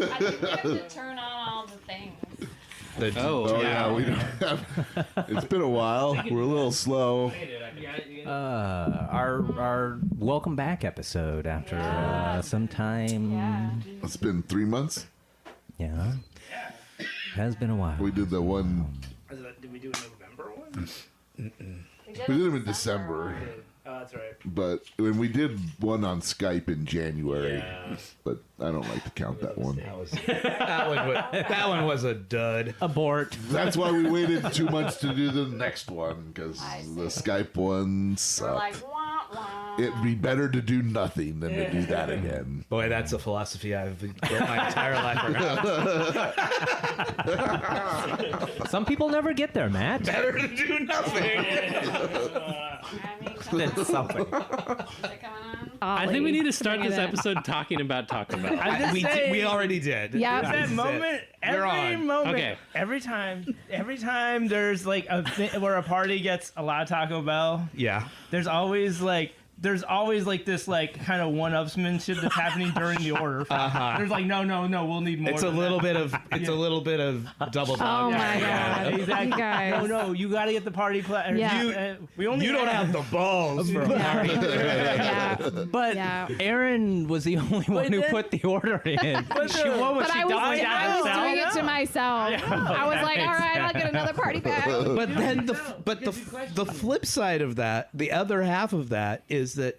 I think you have to turn on all the things. Yeah, we don't have. It's been a while. We're a little slow. Our welcome back episode after some time. Yeah. It's been 3 months. Yeah. Has been a while. We did the one. Did we do a November one? We did them in December. Oh, that's right. But when we did one on Skype in January, Yeah. but I don't like to count that one. That one was a dud. Abort. That's why we waited 2 months to do the next one, because I see. the Skype one We're sucked. like, wah, wah. It'd be better to do nothing than to do that again. Boy, that's a philosophy I've built my entire life around. Some people never get there, Matt. Better to do nothing. I mean, come That's something. on. Is it coming on? I think we need to start this episode talking about Taco Bell. We already did. Yeah. That moment, We're every on. moment, Okay. every time there's like where a party gets a lot of Taco Bell, Yeah. there's always like this like kind of one-upsmanship that's happening during the order. There's like no, we'll need more. It's a little bit of double dog. Oh my Yeah, god. exactly. You guys. No, you got to get the party. Yeah. We only You don't have the balls for a party. Yeah. But Yeah. Aaron was the only one who then- put the order in. What was But she I was, doing I was herself? doing it to myself. I was like, all right, I'll get another party pack. But then the flip side of that, the other half of that is that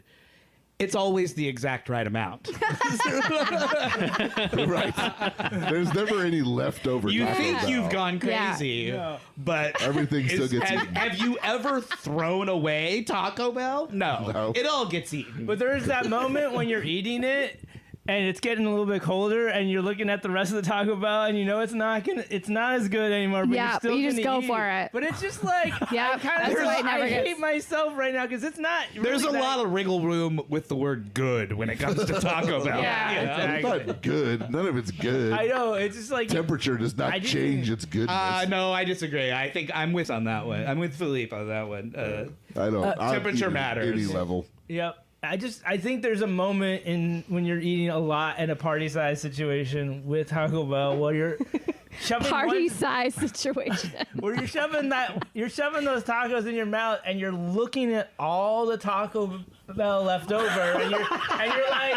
it's always the exact right amount. Right? There's never any leftover. You Taco think Bell. you've gone Yeah. crazy, but Everything still gets have, eaten. have you ever thrown away Taco Bell? No. It all gets eaten. But there's that moment when you're eating it and it's getting a little bit colder and you're looking at the rest of the Taco Bell and you know it's not as good anymore. But Yeah, you're still but you just gonna go eat for it. But it's just like Yeah, that's why it never I gets- hate myself right now because it's not. There's a really lot of wriggle room with the word good when it comes to Taco Bell. Yeah, It's not good. None of it's good. I know. It's just like Temperature does not I didn't- change its goodness. No, I disagree. I think I'm with on that one. I'm with Philippe on that one. I don't. I'll temperature eat at matters. Any level. Yep. I think there's a moment in when you're eating a lot in a party size situation with Taco Bell where you're shoving Party one, size situation. where you're shoving those tacos in your mouth and you're looking at all the Taco Bell left over and you're like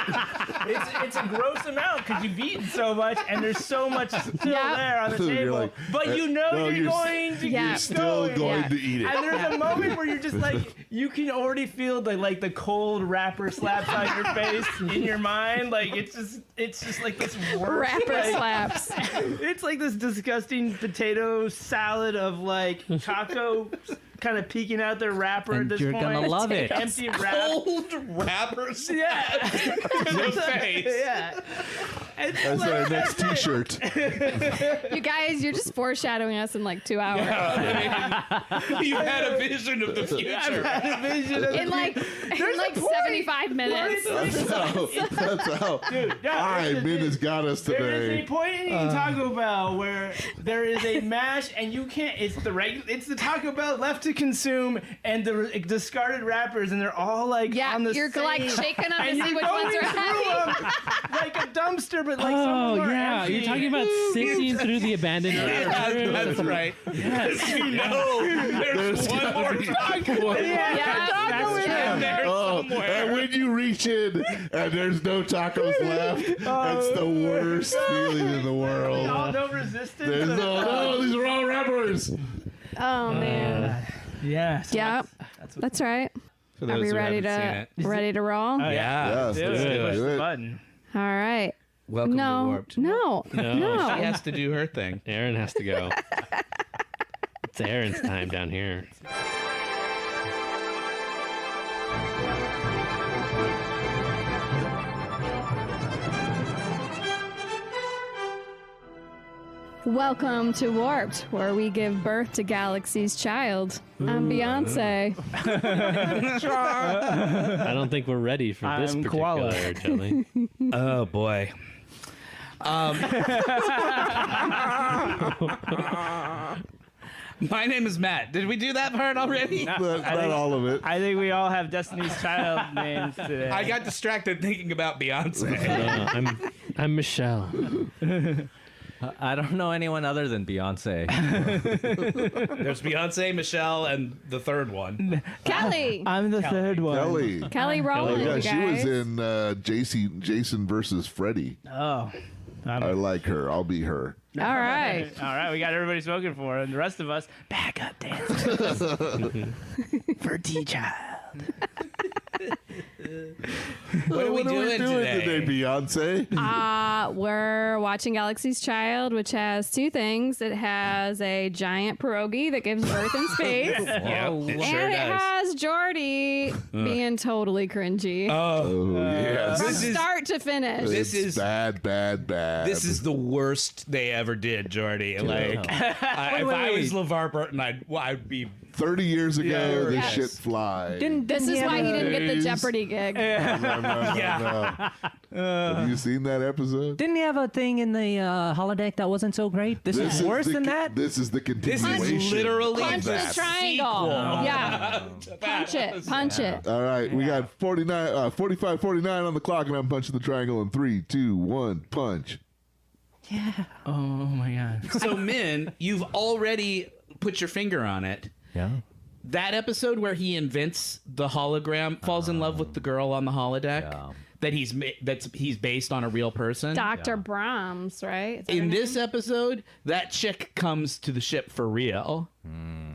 it's a gross amount because you've eaten so much and there's so much still Yeah. there on the You're table, like, but you know no, you're you're going to Yeah. keep Still going Yeah. to eat it. and there's a moment where you're just like, you can already feel the cold wrapper slaps on your face in your mind. Like it's just like this worse. Rapper like, slaps. It's like this disgusting potato salad of like taco kind of peeking out their wrapper And at this you're point. gonna love it. Empty wrap. Cold wrappers. Yeah. in the face. Yeah. It's That's like- our next T-shirt. You guys, you're just foreshadowing us in like 2 hours. You had a vision of the future. had a vision of In like 75 minutes. That's how Dude, yeah, 5 minutes got us There is a today. point in eating Taco Bell where there is a mash and you can't. It's the Taco Bell left to consume and the discarded wrappers and they're all like Yeah, on the you're same. like shaking them to and see you're which going ones are through heavy. them like a dumpster, but like some Oh, of them are yeah. empty. You're talking about sifting through the abandoned wrappers. That's right. Yes. You know, there's one more taco. Yeah. Taco in And there. there's Oh, somewhere. and when you reach in and there's no tacos left, that's the worst feeling in the world. No resistance. There's no, these are all wrappers. Oh man. Yeah. So Yeah. That's right. For Are those we who ready haven't seen to roll? Oh, it. Yeah. Yes, Dude, let's push do the it. button. All right. Welcome to No. Warped. No. No. No. She has to do her thing. Aaron has to go. It's Aaron's time down here. Welcome to Warped, where we give birth to Galaxy's child. I'm Beyonce. I don't think we're ready for this I'm particular koala. jelly. Oh boy. My name is Matt. Did we do that part already? Not all of it. I think we all have Destiny's Child names today. I got distracted thinking about Beyonce. I'm I'm Michelle. I don't know anyone other than Beyonce. There's Beyonce, Michelle, and the third one. Kelly. I'm the third one. Kelly. Kelly Rowland, Yeah, you she was guys. in Jason versus Freddy. Oh. I like her. I'll be her. All right. All right, we got everybody smoking for her, and the rest of us backup dancers for D-Child. What are we doing today? Beyonce? We're watching Galaxy's Child, which has two things. It has a giant pierogi that gives birth in space. Yeah, it And sure it does. has Geordi being totally cringy. Oh, yes. From this is- start to finish. This It's is- bad. This is the worst they ever did, Geordi. Like, if I was LeVar Burton, I'd be 30 years ago. Yeah, this yes. shit flies. This is why he didn't get the Jeopardy gig. No. Have you seen that episode? Didn't he have a thing in the holodeck that wasn't so great? This is worse than that? This is the This continuation. is literally Punch the the triangle. Yeah. Punch it. Punch it. All right, we got 45-49 on the clock, and I'm punching the triangle in 3, 2, 1, punch. Oh my god. So, Min, you've already put your finger on it. Yeah. That episode where he invents the hologram, falls in love with the girl on the holodeck, Yeah. that he's based on a real person. Dr. Brahms, right? Is that her In name? this episode, that chick comes to the ship for real.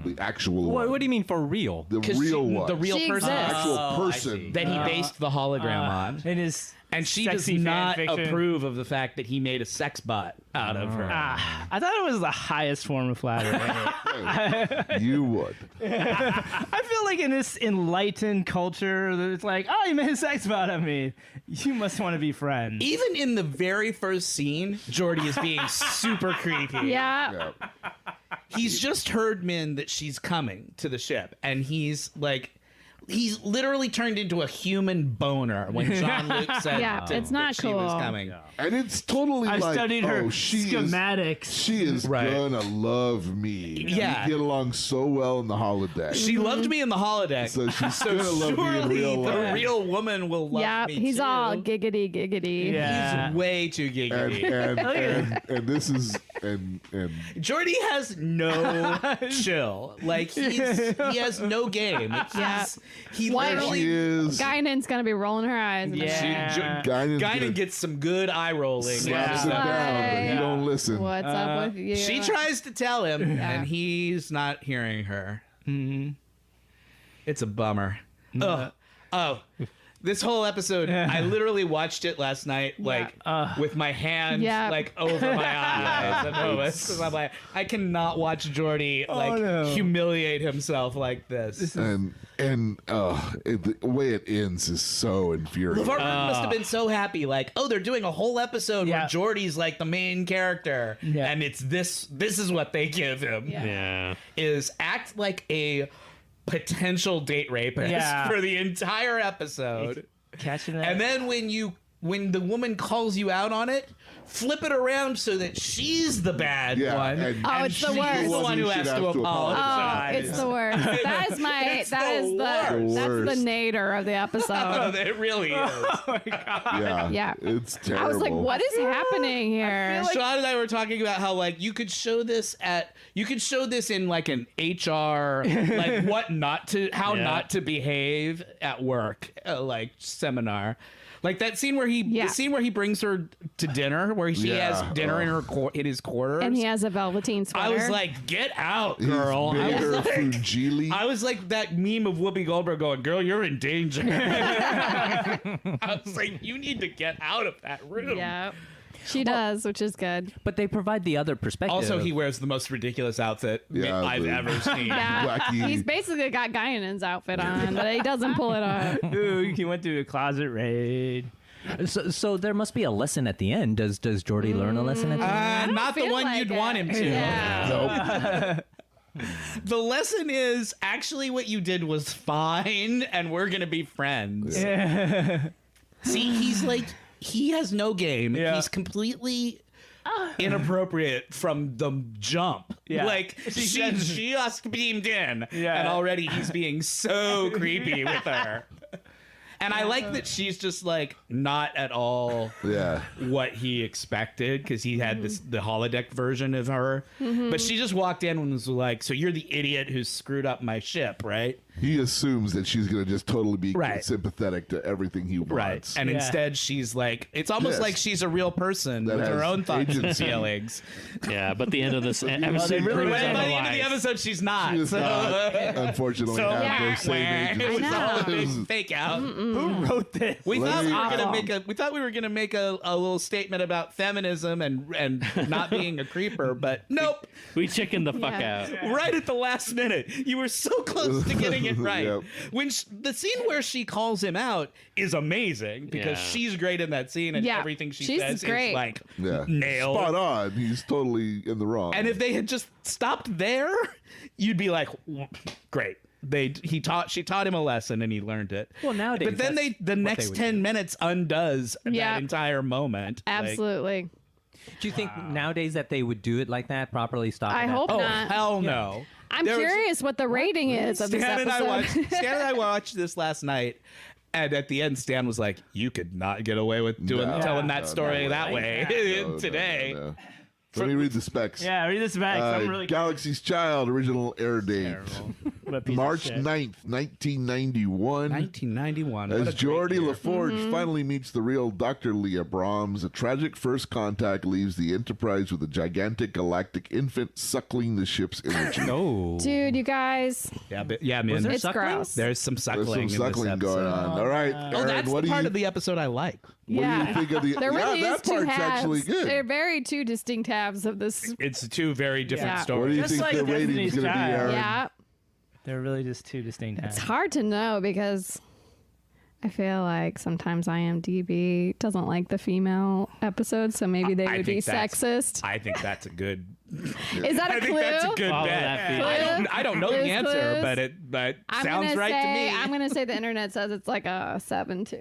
The actual What, one. what do you mean for real? The 'Cause real she- one. The real She person. exists. actual I person. see. That he based the hologram on. It is. And she does sexy not fan fiction. approve of the fact that he made a sex bot out of her. I thought it was the highest form of flattery. You would. I feel like in this enlightened culture, that it's like, oh, you made a sex bot of me. You must want to be friends. Even in the very first scene, Geordi is being super creepy. Yeah. Yeah. He's just heard Min that she's coming to the ship, and he's literally turned into a human boner when Jean-Luc said Yeah, it's not that she was cool. coming. And it's totally I like, studied her oh, she schematics. is Right. gonna love me. Yeah. We get along so well in the holodeck. She loved me in the holodeck, So she's gonna love me in surely real the life. real woman will love Yeah. me He's too. all giggity, giggity. Yeah. He's way too giggity. and this is and Geordi has no chill. Like he has no game. Yeah. He Why there literally she is. Guinan's gonna be rolling her eyes. Yeah. Guinan's Guinan gonna gets some good eye rolling. slaps it Yeah. down, but you Yeah. don't listen. What's up with you? She tries to tell him, Yeah. and he's not hearing her. It's a bummer. Oh, this whole episode, I literally watched it last night, like with my hands Yeah. like over my eyes. at moments, 'cause I'm like, I cannot watch Geordi like no. humiliate himself like this. And the way it ends is so infuriating. LeVar Burton must have been so happy, like, oh, they're doing a whole episode Yeah. where Geordi's like the main character, Yeah. and it's this is what they give him. Yeah. Is act like a potential date rapist Yeah. for the entire episode. Catching that. And then when the woman calls you out on it, flip it around so that she's the bad Yeah, one. and- Oh, it's the she's worst. the one who Should has have to to Oh, apologize. it's the worst. That is my. It's That the is worst. that's the Worst. nadir of the Oh, episode. it really is. Yeah, Yeah. it's terrible. I was like, what is happening here? Sean and I were talking about how like you could show this in like an HR like how Yeah. not to behave at work like seminar. Like that scene where he brings her to dinner, where she Yeah. has dinner in his quarters. And he has a velveteen sweater. I was like, get out, He's girl. made her I Fujili. was like that meme of Whoopi Goldberg going, girl, you're in danger. I was like, you need to get out of that room. yeah, she does, which is good. But they provide the other perspective. Also, he wears the most ridiculous outfit Yeah, I've the- ever seen. Yeah, Wacky. he's basically got Guinan's outfit on, but he doesn't pull it off. Ooh, he went to a closet raid. So there must be a lesson at the end. Does Geordi learn a lesson at the end? Not the feel one like you'd it. want him to. Yeah. Nope. The lesson is actually what you did was fine, and we're gonna be friends. See, he's like he has no game. Yeah. He's completely inappropriate from the jump. Yeah. Like she just beamed in, Yeah. and already he's being so creepy with her. And I like that she's just like not at all what he expected, because he had the holodeck version of her. But she just walked in and was like, so you're the idiot who screwed up my ship, right? He assumes that she's going to just totally be sympathetic to everything he wants. Right. And instead she's like, it's almost like she's a real person with her own thoughts and feelings. Yeah, but the end of this episode, By the end of the episode, she's not. She is not, unfortunately, after same age. It was all a big fake out. Who wrote this? We thought we were gonna make a little statement about feminism and not being a creeper, but nope. We chickened the fuck out. Right at the last minute, you were so close to getting it right. Yep. When the scene where she calls him out is amazing, because she's great in that scene, and everything she says is like nailed. Spot on. He's totally in the wrong. And if they had just stopped there, you'd be like, great. She taught him a lesson and he learned it. Well, nowadays, but then the next 10 minutes undoes that entire moment. Absolutely. Do you think nowadays that they would do it like that, properly stop? I hope Oh, not. hell no. I'm curious what the rating is of this Stan and episode. I watched this last night, and at the end, Stan was like, "You could not get away with telling that story that way today." No. Let me read the specs. Yeah, read the specs. I'm really Galaxy's Child original air date. March of shit. 9th, 1991. 1991. As Geordi LaForge finally meets the real Dr. Leah Brahms, a tragic first contact leaves the Enterprise with a gigantic galactic infant suckling the ship's energy. Dude, you guys, man. it's gross. There's some suckling. There's some suckling in this going episode. on. All right, Oh, Aaron, that's what the do part you of the episode I like. What do you think of the? There really that is two part's halves. actually good. They're very two distinct halves of this. It's two very different Yeah. stories. What do you Just think like the rating's Destiny's going to be, Child. Aaron? Yeah, They're really just two distinct it's halves. hard to know because I feel like sometimes IMDb doesn't like the female episodes, so maybe they would be sexist. I think that's a good. Is that a I clue? think that's a good Follow bet. that feed. I don't know the Clues, answer, clues. but I'm sounds gonna right say, to me. I'm gonna say the internet says it's like a 7-2.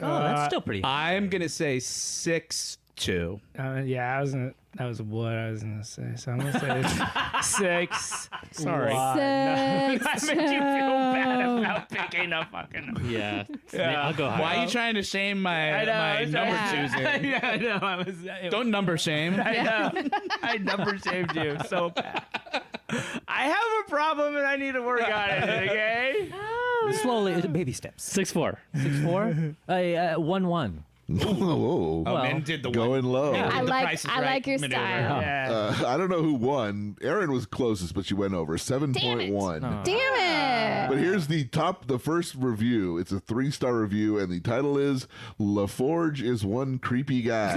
Oh, that's still pretty. I'm gonna say 6-2. Yeah, that was what I was gonna say. So I'm gonna say 6. Sorry. One. I made you feel bad about picking a fucking. Yeah. I'll go high. Why are you trying to shame my number choosing? Yeah, I know. I was. Don't number shame. I know. I number shamed you so bad. I have a problem and I need to work on it. Okay. Slowly, baby steps. 6-4. 6-4. 1-1. Whoa. Oh, men did the Going one. low. Yeah. I The like Price is I Right like your maneuver. style. Yeah. I don't know who won. Aaron was closest, but she went over 7.1. Damn it! But here's the first review. It's a 3-star review, and the title is LaForge is one creepy guy.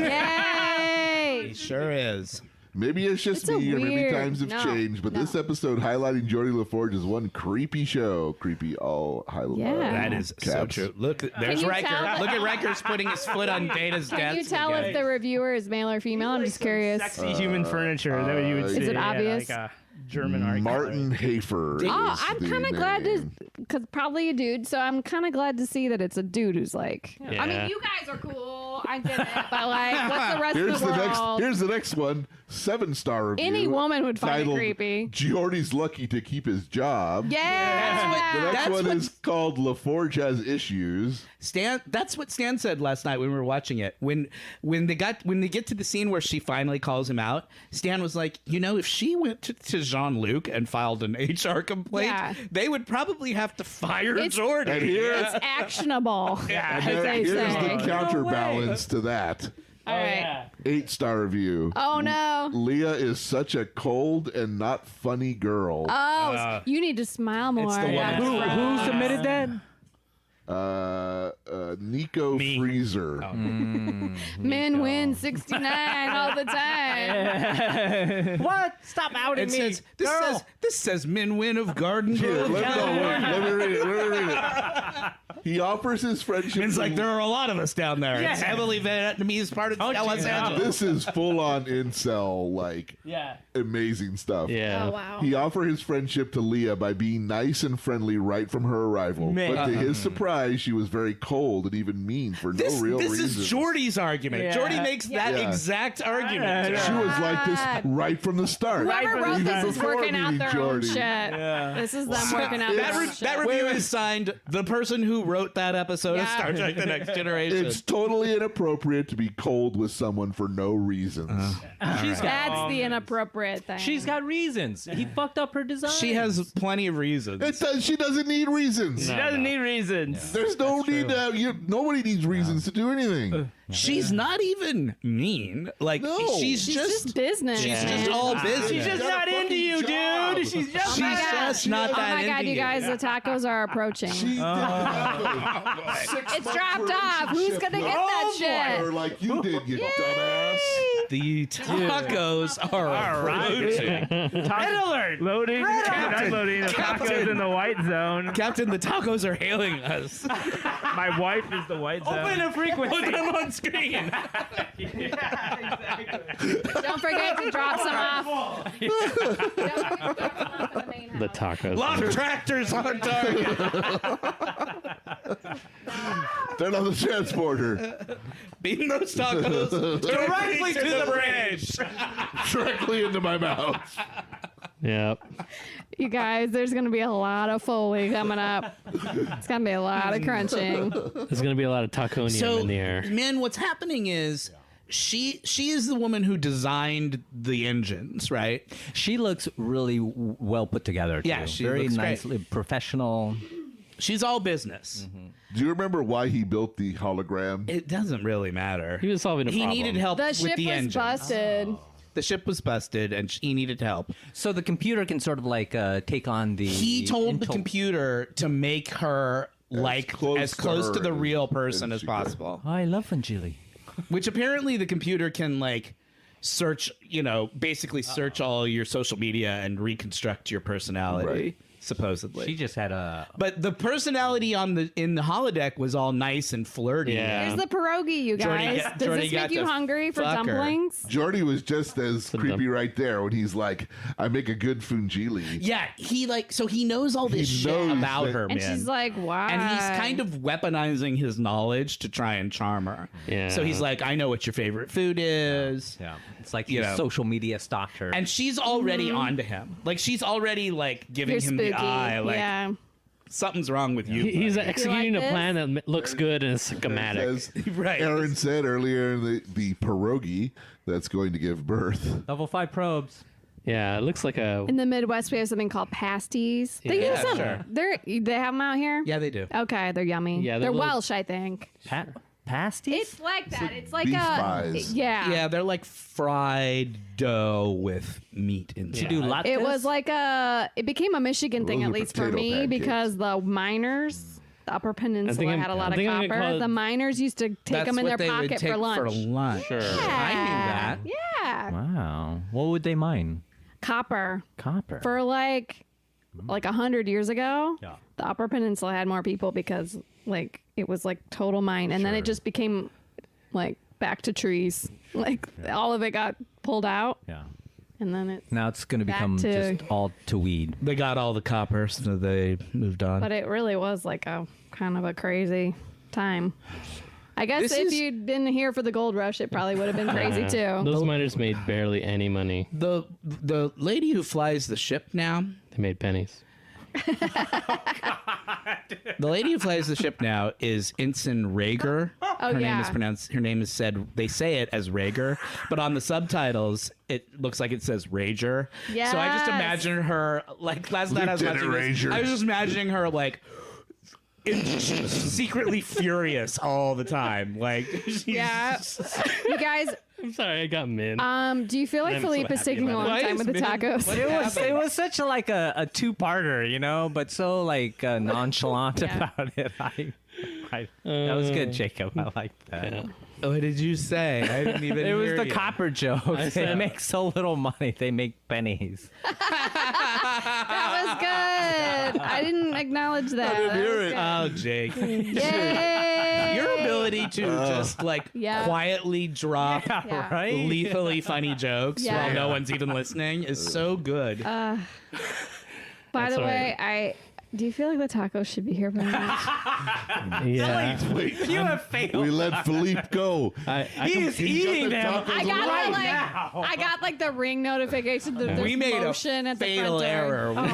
Yay! He sure is. Maybe it's just It's a me, or maybe weird- times have no, changed, but this episode highlighting Geordi LaForge is one creepy show. Creepy all highlight. Yeah. That is so Caps. true. Look, there's you Riker. tell that- Look at Riker's putting his foot on Data's desk. Can you tell again. if the reviewer is male or female? I'm just curious. Sexy human furniture. That you would see. Is it Yeah, obvious? like a German art. Martin Hafer. Oh, is I'm the kind of glad to, name. because probably a dude. So I'm kind of glad to see that it's a dude who's like. I Yeah. mean, you guys are cool. I get it, but like, what's the rest of the world? Here's the next one. 7-star review. Any woman would find it titled, creepy. Geordi's lucky to keep his job. Yeah. The next That's one what- is called LaForge has issues. Stan, that's what Stan said last night when we were watching it. When they get to the scene where she finally calls him out, Stan was like, if she went to Jean-Luc and filed an HR complaint, Yeah. they would probably have to fire And Geordi. here, It's actionable. and as they here's say. the counterbalance to that. All right. 8-star review. Oh no. Leah is such a cold and not funny girl. Oh, you need to smile more. It's the one That's that's- right. Who submitted that? Nico Freezer. Men win 69 all the time. What? Stop outing It me. says this says men win of Garden Here, Grove. let me read it. He offers his friendship. It's to like there are a lot of us down there. Yeah. It's heavily Vietnamese part of Los Angeles. This is full on incel, like Yeah. amazing stuff. Yeah. Oh wow. He offered his friendship to Leah by being nice and friendly right from her arrival. Man. But to his surprise, she was very cold and even mean for no real This reason. is Jordy's argument. Yeah. Jordy makes that Yeah. exact argument. She was like this right from the start. Whoever wrote Even this is before working out meeting their own Geordi. shit. This is them working out That their own re- shit. That review is signed the person who who wrote that episode of Star Trek: The Next Generation. It's totally inappropriate to be cold with someone for no reasons. That's the inappropriate thing. She's got reasons. He fucked up her design. She has plenty of reasons. She doesn't need reasons. She doesn't need reasons. There's no need to have nobody needs reasons to do anything. She's not even mean. Like No. she's just business. she's man. just all business. She's just got a not into fucking you, job. dude. She's just She's not. just not Oh that my into god, you guys, the tacos are approaching. She did It's dropped off. Who's gonna get that shit? Or like you did, you dumbass. The tacos are approaching. Red alert! Loading. I'm loading the tacos in the white zone. Captain, the tacos are hailing us. My wife is the white zone. Open a frequency. Put them on screen. Don't forget to drop some off. Don't forget to drop some off in the main The house. tacos. Lot of tractors on target. Turn on the transporter. Beam those tacos directly to the bridge. Directly into my mouth. Yep. You guys, there's gonna be a lot of Foley coming up. It's gonna be a lot of crunching. There's gonna be a lot of taconium So, in the air. man, what's happening is she is the woman who designed the engines, right? She looks really well put together. Too. Yeah, she very looks great. nicely professional. She's all business. Do you remember why he built the hologram? It doesn't really matter. He was solving a He problem. needed help The with ship the was engines. busted. The ship was busted, and he needed help. So the computer can sort of like take on the. He told the intel- computer to make her like close as to close her to the real as person as she could. possible. Oh, I love Vangeli. Which apparently the computer can like search, basically search all your social media and reconstruct your personality. Right. Supposedly. She just had a. But the personality in the holodeck was all nice and flirty. Yeah. Here's the pierogi, you guys. Does Geordi this got make you to hungry for fuck her. dumplings? Geordi was just as creepy right there when he's like, I make a good fungili. Yeah, he knows all this He shit knows about that- her, man. And she's like, why? And he's kind of weaponizing his knowledge to try and charm her. Yeah. So he's like, I know what your favorite food is. Yeah, it's like You know. social media stalked her. And she's already onto him. Like, she's already, like, giving You're him spooky. the eye. Like, yeah. something's wrong with you. He's buddy. executing like a this? plan that looks good and is schematic. As Right. Aaron said earlier, the pierogi that's going to give birth. Level 5 probes. Yeah, it looks like a. In the Midwest, we have something called pasties. They Yeah, use them. sure. They have them out here. Yeah, they do. Okay, they're yummy. Yeah, they're they're little- Welsh, I think. Pasties? It's like that. It's like beef a pies. yeah. Yeah, they're like fried dough with meat inside. You do latkes? It was like it became a Michigan thing, Those at are least for potato me, pancakes. because the miners, the Upper Peninsula had a lot I of think I'm gonna copper. call it- The miners used to take That's them in what their they would pocket take for lunch. For lunch. Sure. I knew that. Yeah, Wow. What would they mine? copper Copper. for like 100 years ago. Yeah. The Upper Peninsula had more people because like it was like total mine, and then it just became like back to trees. Like all of it got pulled out, Yeah. and then it's. Now it's going to Back become to- just all to weed. They got all the copper, so they moved on. But it really was like a kind of a crazy time. I guess This if is- you'd been here for the gold rush, it probably would have been crazy too. Those miners made barely any money. the lady who flies the ship now, They made pennies. the lady who flies the ship now is Ensign Rager. Oh, Her name yeah. is pronounced. Her name is said. They say it as Rager, but on the subtitles, it looks like it says Rager. So I just Yes. imagine her like last night. I was Lieutenant watching this, Rager. I was just imagining her like. Secretly furious all the time, like she's Yeah. You guys, I'm sorry, I got min. do you feel like I'm so Philippe is happy taking a about long it. time with the Why is tacos? It was such a two-parter, but so like nonchalant Yeah. about it. That was good, Jacob. I like that. Yeah. what did you say? I didn't even. It was hear the you. copper joke. They said- make so little money. They make pennies. That was good. I didn't acknowledge that. didn't hear That was it. Oh, Jake. good. Yay! Your ability to just like Yeah. quietly drop Yeah. Right? lethally funny jokes Yeah. while no one's even listening is so good. By That's the all way, Do you feel like the tacos should be here by now? Yeah. Wait, You have failed. we let Philippe go. He's eating them. I got right like now. I got like the ring notification that there's We made a motion at the fatal front door. error. Oh my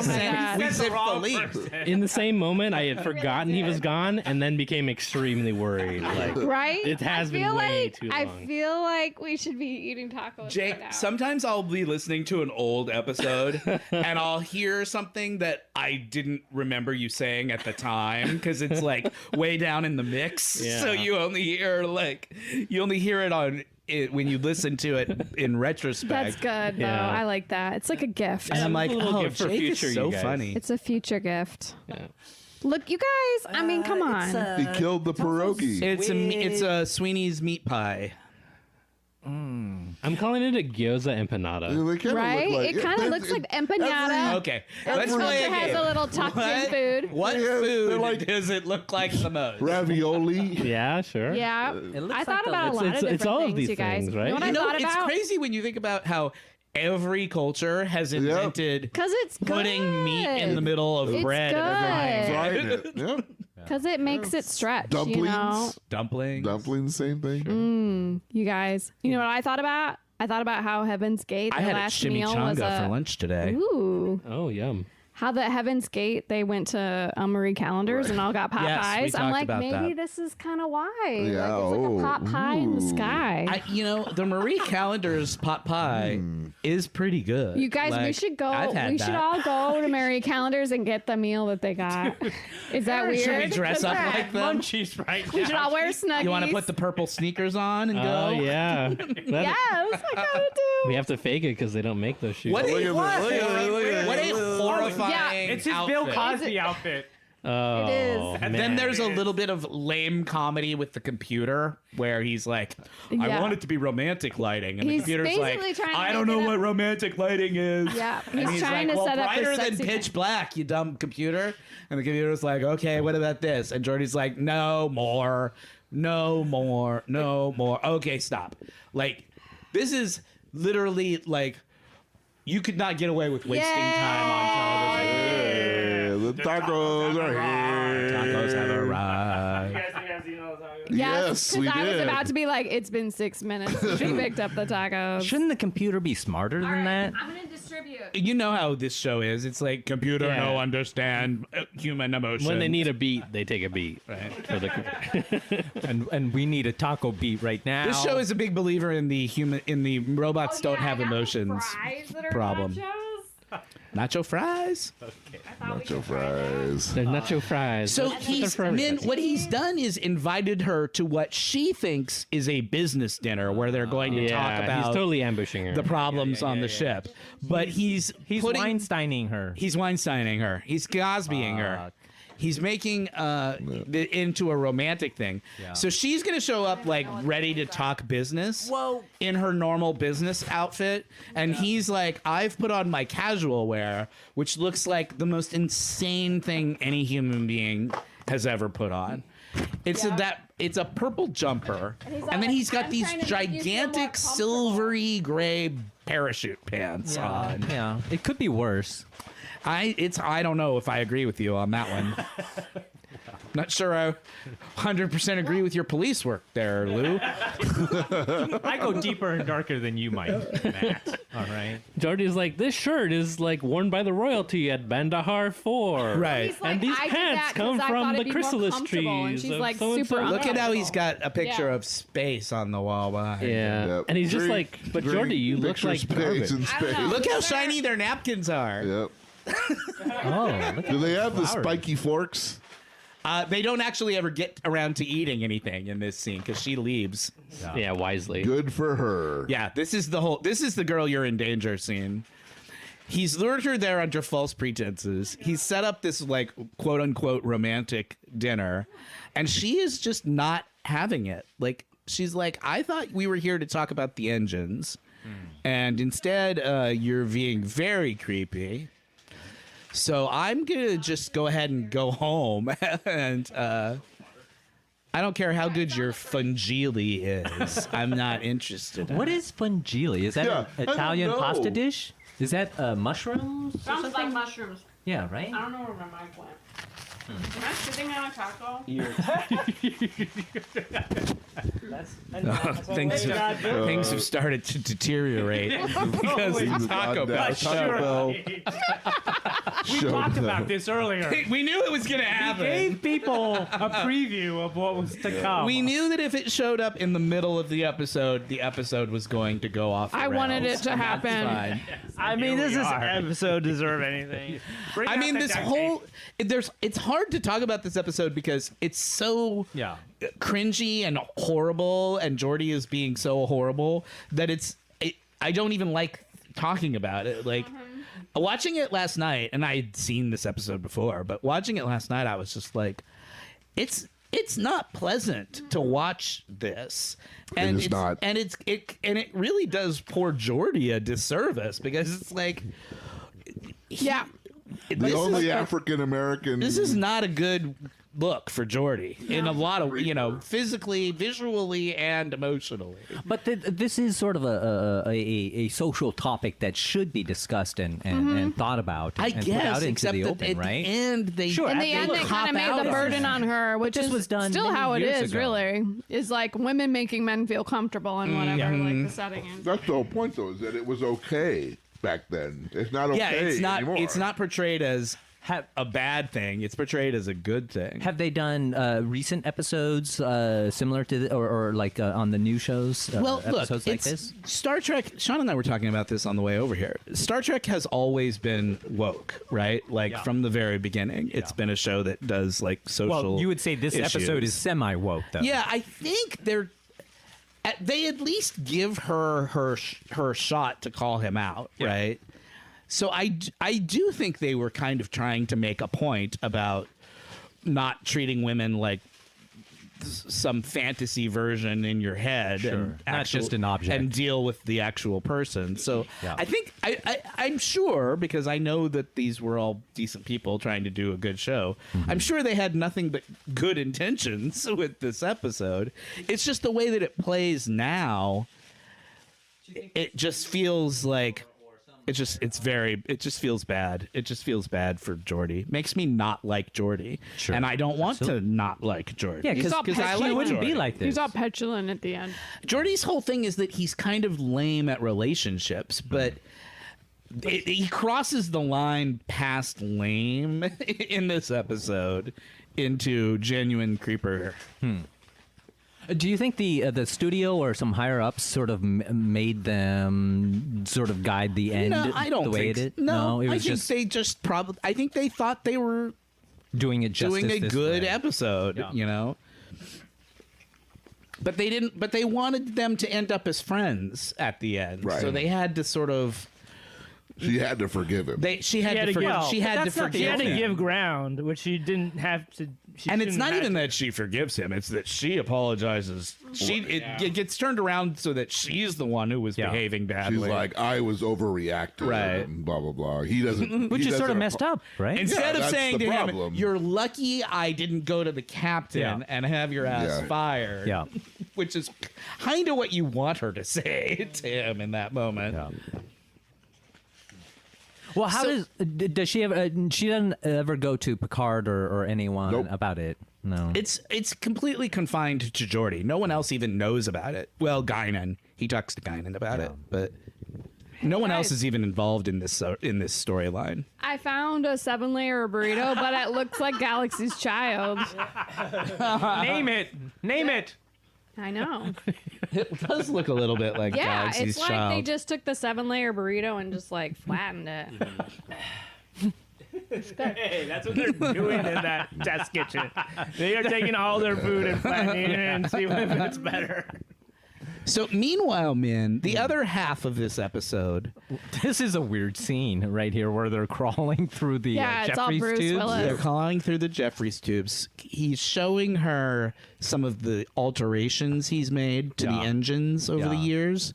We God. said Philippe. In the same moment, I had forgotten he was gone, and then became extremely worried. Like, Right? It has I been feel way like, too I long. feel like we should be eating tacos Jake, right now. sometimes I'll be listening to an old episode and I'll hear something that I didn't remember you saying at the time because it's like way down in the mix. Yeah. So you only hear it on it when you listen to it in retrospect. That's good, though. Yeah. I like that. It's like a gift. And I'm like, A little oh, gift for Jake future is so you guys. funny. It's a future gift. Yeah. Look, you guys. I mean, come on. He killed the pierogi. It's a Sweeney's meat pie. I'm calling it a gyoza empanada. They kinda Right? look like, It kind of looks like empanada. Okay, let's It play a has game. a little tucked in food. What Yeah, food they're like- does it look like the most? ravioli. Yeah, sure. Yeah. looks I like thought the about a lips. lot of It's different all of things, these you guys. things, right? You know what You I know, thought it's about? crazy when you think about how every culture has invented Because it's good. putting meat in the middle of It's bread and good. Fried it. Yep. Because it makes it stretch, Dumplings. you know? dumplings. Dumplings, same thing. You guys. You know what I thought about? I thought about how Heaven's Gate, I their had a last meal was chimichanga for a... lunch today. Ooh. Oh, yum. How the Heaven's Gate, they went to Marie Callender's and all got pot Yes, we pies. I'm talked like, about maybe that. this is kind of why. Yeah, Like, it's like a pot pie in the ooh. sky. The Marie Callender's pot pie is pretty good. You guys, we Like, should go. I've had We should that. all go to Marie Callender's and get the meal that they got. Is that weird? Should we dress up like them? Munchies right We should all wear snuggies. You want to put the purple sneakers on and go? Oh, yeah. Yes, I gotta do. We have to fake it because they don't make those shoes. What Look a, at what, this. Look at this. Look at this. what a horrifying It's his outfit. Bill Cosby outfit. Oh, It is. And then there's a little bit of lame comedy with the computer where he's like, I Yeah. want it to be romantic lighting. And He's the computer's like, basically trying to I don't make know it what up. romantic lighting is. Yeah, And he's he's trying like, to well, set up brighter this than sexy pitch thing. black, you dumb computer. And the computer's like, okay, what about this? And Geordi's like, no more. Okay, stop. Like, this is literally like, you could not get away with wasting time on television. Yeah, the tacos are here. Tacos have arrived. You guys seen all the tacos? Yes, because we I was did. about to be like, it's been 6 minutes since we picked up the tacos. Shouldn't the computer be smarter than that? I'm gonna distribute. You know how this show is. It's like computer Yeah. no understand human emotion. When they need a beat, they take a beat. Right. For the, And we need a taco beat right now. This show is a big believer in the robots don't have emotions problem. Nacho fries. Nacho fries. they're nacho fries. So They're he's for everybody. what he's done is invited her to what she thinks is a business dinner where they're going to talk Yeah, about he's totally ambushing her. the problems on the ship. But he's putting, Weinsteining her. He's Weinsteining her. He's Cosbying her. He's making into a romantic thing. Yeah. So she's going to show up like ready to talk business in her normal business outfit. And he's like, I've put on my casual wear, which looks like the most insane thing any human being has ever put on. It's it's a purple jumper. And then he's got these gigantic silvery gray parachute pants on. Yeah, it could be worse. I don't know if I agree with you on that one. Not sure I 100% agree with your police work there, Lou. I go deeper and darker than you might, Matt. All right. Geordi's like, this shirt is like worn by the royalty at Bandahar 4. Right. He's like, And these I did pants that 'cause come I from thought the it'd be more chrysalis comfortable, and trees she's of like so and super so. Look at how he's got a picture Yeah. of space on the wall behind. Yeah. Yep. And he's just Drink- like, but drink Jordy, you look picture like space garbage. and I don't space. know. Look how shiny their napkins are. Yep. Oh, look Do they have the flowers. spiky forks? They don't actually ever get around to eating anything in this scene because she leaves. Yeah, wisely. Good for her. Yeah, this is the girl you're in danger scene. He's lured her there under false pretenses. He's set up this like quote unquote romantic dinner, and she is just not having it. Like she's like, I thought we were here to talk about the engines, and instead you're being very creepy. So I'm gonna just go ahead and go home, and I don't care how good your fungili is. I'm not interested. What is fungili? Is that Yeah, an I don't Italian know. pasta dish? Is that mushrooms? Sounds like mushrooms. Yeah, right? I don't know where my mic went. Am I sitting on a taco? Things have started to deteriorate because of Taco Bell. Taco Bell We talked about this earlier. We knew it was going to happen. Gave people a preview of what was to come. We knew that if it showed up in the middle of the episode was going to go off the I wanted rails. it to happen. Fine. I mean, does this episode deserve anything? Bring I out mean, the this duct whole tape. it's hard to talk about this episode because it's so Yeah. cringy and horrible, and Geordi is being so horrible that I don't even like talking about it. Like watching it last night, and I had seen this episode before, but watching it last night, I was just like, it's not pleasant to watch this, and is not. and it really does poor Geordi a disservice because it's like, Yeah. The only African American. this is not a good look for Geordi in a lot of, physically, visually, and emotionally. But this is sort of a social topic that should be discussed and thought about. I and put guess, out into except the that open, at right? the end they Sure, In at the end, they they cop kind of made out the of burden it. on her, which this is was done still many how it years is, ago. really. Is like women making men feel comfortable in whatever like the setting is. That's the whole point, though, is that it was okay back then. It's not okay yeah, it's not anymore. it's not portrayed as a bad thing. It's portrayed as a good thing. Have they done recent episodes similar to or like on the new shows? Well, look, episodes like it's this. Star Trek. Sean and I were talking about this on the way over here. Star Trek has always been woke, right? Like from the very beginning, it's been a show that does like social. Well, you would say this episode issues. is semi woke, though. Yeah, I think they at least give her shot to call him out, right? So I do think they were kind of trying to make a point about not treating women like some fantasy version in your head, and Not just an object. and deal with the actual person. So Yeah. I think I'm sure, because I know that these were all decent people trying to do a good show. I'm sure they had nothing but good intentions with this episode. It's just the way that it plays now. It just feels like it just feels bad. It just feels bad for Geordi. Makes me not like Geordi. Sure. And I don't want to not like Geordi. Yeah, because I he like wouldn't be Geordi. like this. He's all petulant at the end. Geordi's whole thing is that he's kind of lame at relationships, but he crosses the line past lame in this episode into genuine creeper. Do you think the studio or some higher ups sort of made them sort of guide the end No, I don't the way think. it is? No, it I was think just they just probably. I think they thought they were doing it justice doing a this good way. episode, But they didn't. But they wanted them to end up as friends at the end, Right. so they had to sort of. She had to forgive him. She had to forgive. She had to She had forgive to him. give ground, which she didn't have to. And it's not even that she forgives him; it's that she apologizes. It gets turned around so that she's the one who was behaving badly. She's like, I was overreacting, Right. and blah blah blah. He doesn't, Which he is sort of doesn't messed up, right? Instead of that's saying the to problem. him, "You're lucky I didn't go to the captain and have your ass Yeah. fired," Yeah. which is kind of what you want her to say to him in that moment. Well, how So- does she ever? She doesn't ever go to Picard or anyone Nope. about it. No. It's completely confined to Geordi. No one else even knows about it. Well, Guinan, he talks to Guinan about it, but no one else is even involved in this storyline. I found a 7-layer burrito, but it looks like Galaxy's Child. Name it. Name it. I know. It does look a little bit like Yeah, Galaxy's it's like Child. they just took the 7-layer burrito and just like flattened it. Hey, that's what they're doing in that test kitchen. They are taking all their food and flattening it and see if it's better. So meanwhile, Min, the other half of this episode, This is a weird scene right here where they're crawling through the Yeah, it's all Jeffries Bruce tubes. Willis. they're calling through the Jeffries tubes. He's showing her some of the alterations he's made to the engines over the Yeah. years.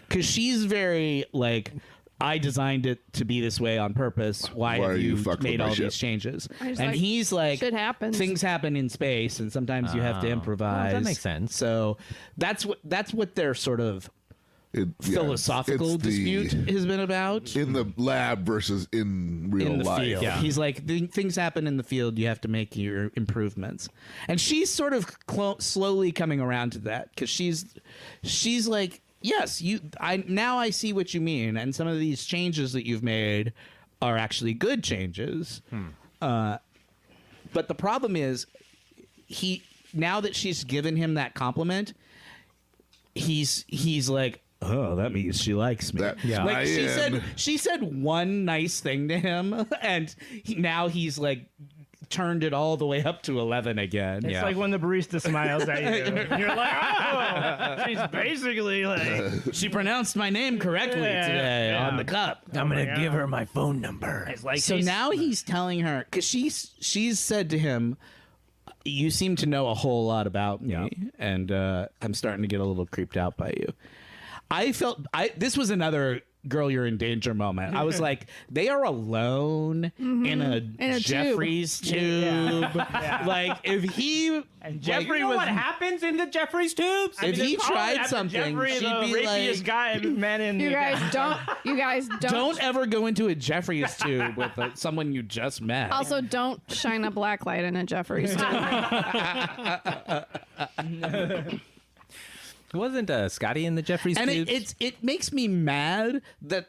Because she's very like, I designed it to be this way on purpose. Why Why have are you you fucking made with my all ship? these changes? I was And like, he's like, shit happens. things happen in space, and sometimes you have to Oh. improvise. Well, that makes sense. So that's what they're sort of philosophical it's the- dispute has been about. in the lab versus in real In the life. field. Yeah. He's like, things happen in the field. You have to make your improvements. And she's sort of slowly coming around to that because she's like, yes, now I see what you mean. And some of these changes that you've made are actually good changes. But the problem is now that she's given him that compliment, he's like, oh, that means she likes me. Yeah. Like I she said one nice thing to him, and now he's like turned it all the way up to 11 again. It's like when the barista smiles at you. And you're like, oh, she's basically like. She pronounced my name correctly today on the cup. I'm gonna give her my phone number. It's like So now he's telling her because she's said to him, "You seem to know a whole lot about me, and I'm starting to get a little creeped out by you." I felt this was another girl you're in danger moment. I was like, they are alone in a Jeffries tube. Like if he And Jeffrey You know was what happens in the Jeffries tubes? if he it's called tried after something, Jeffrey, she'd the be rapiest like, guy man in You the guys don't. You guys don't. "Don't ever go into a Jeffries tube with someone you just met." Also, don't shine a black light in a Jeffries tube. Wasn't Scotty in the Jeffries And tubes? it makes me mad that